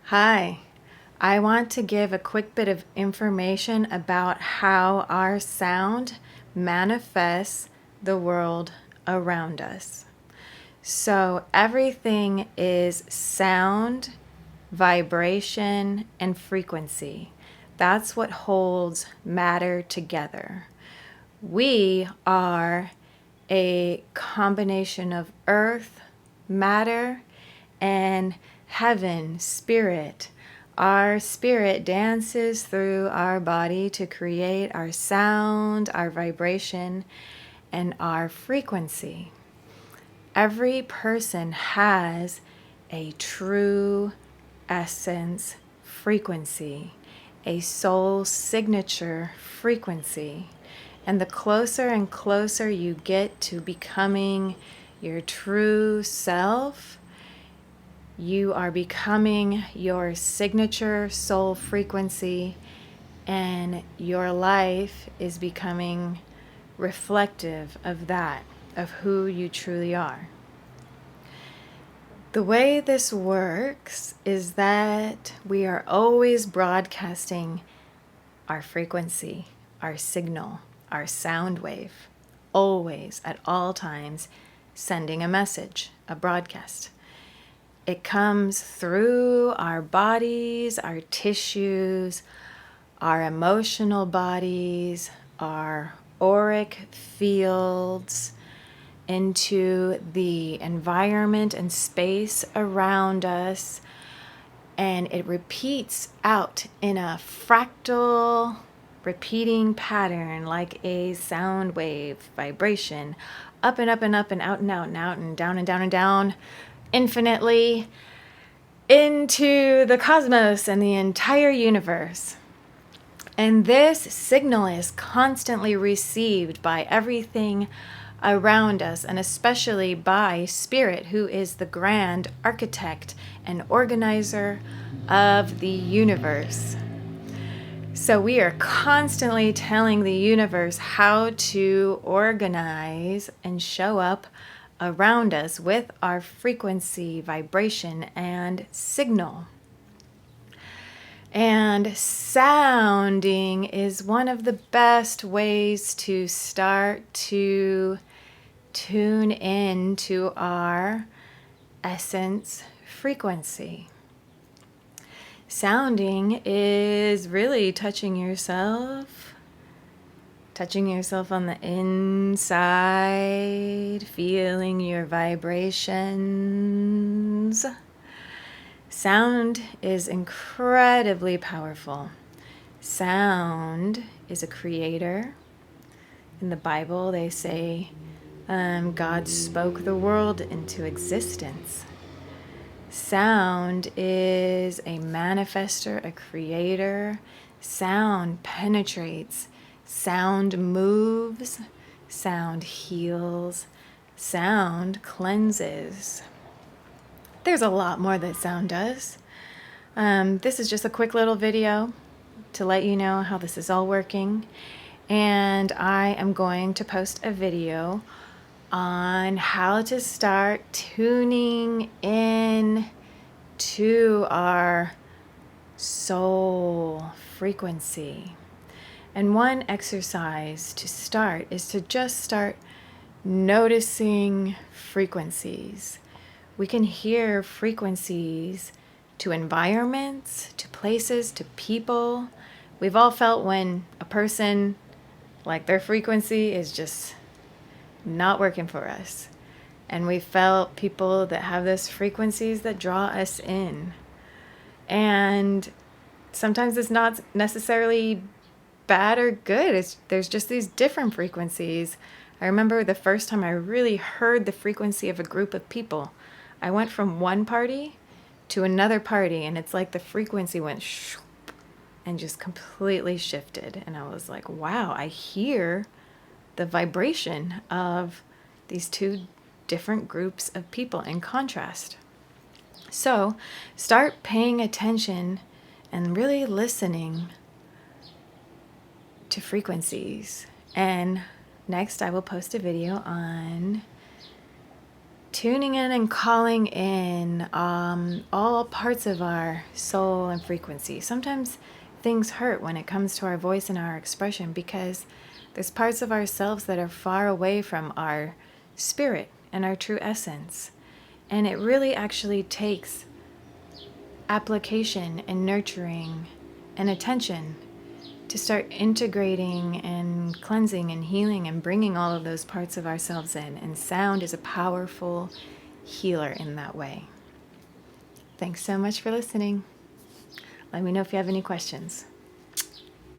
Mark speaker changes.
Speaker 1: Hi, I want to give a quick bit of information about how our sound manifests the world around us. So, everything is sound, vibration, and frequency. That's what holds matter together. We are a combination of earth, matter, and heaven, spirit. Our spirit dances through our body to create our sound, our vibration, and our frequency. Every person has a true essence frequency, a soul signature frequency. And the closer and closer you get to becoming your true self, you are becoming your signature soul frequency, and your life is becoming reflective of that, of who you truly are. The way this works is that we are always broadcasting our frequency, our signal, our sound wave, always at all times sending a message, a broadcast. It comes through our bodies, our tissues, our emotional bodies, our auric fields, into the environment and space around us, and it repeats out in a fractal repeating pattern like a sound wave vibration, up and up and up and out and out and out and down and down and down infinitely into the cosmos and the entire universe. And this signal is constantly received by everything around us, and especially by Spirit, who is the grand architect and organizer of the universe. So we are constantly telling the universe how to organize and show up around us with our frequency, vibration, and signal. And sounding is one of the best ways to start to tune in to our essence frequency. Sounding is really touching yourself on the inside, feeling your vibrations. Sound is incredibly powerful. Sound is a creator. In the Bible, they say God spoke the world into existence. Sound is a manifester, a creator. Sound penetrates. Sound moves. Sound heals. Sound cleanses. There's a lot more that sound does. This is just a quick little video to let you know how this is all working. And I am going to post a video on how to start tuning in to our soul frequency. And one exercise to start is to just start noticing frequencies. We can hear frequencies to environments, to places, to people. We've all felt when a person, like their frequency is just not working for us. And we felt people that have those frequencies that draw us in. And sometimes it's not necessarily bad or good. There's just these different frequencies. I remember the first time I really heard the frequency of a group of people. I went from one party to another party, and it's like the frequency went and just completely shifted. And I was like, wow, I hear the vibration of these two different groups of people in contrast. So start paying attention and really listening to frequencies. And next I will post a video on tuning in and calling in all parts of our soul and frequency. Sometimes things hurt when it comes to our voice and our expression because there's parts of ourselves that are far away from our spirit and our true essence. And it really actually takes application and nurturing and attention to start integrating and cleansing and healing and bringing all of those parts of ourselves in. And sound is a powerful healer in that way. Thanks so much for listening. Let me know if you have any questions.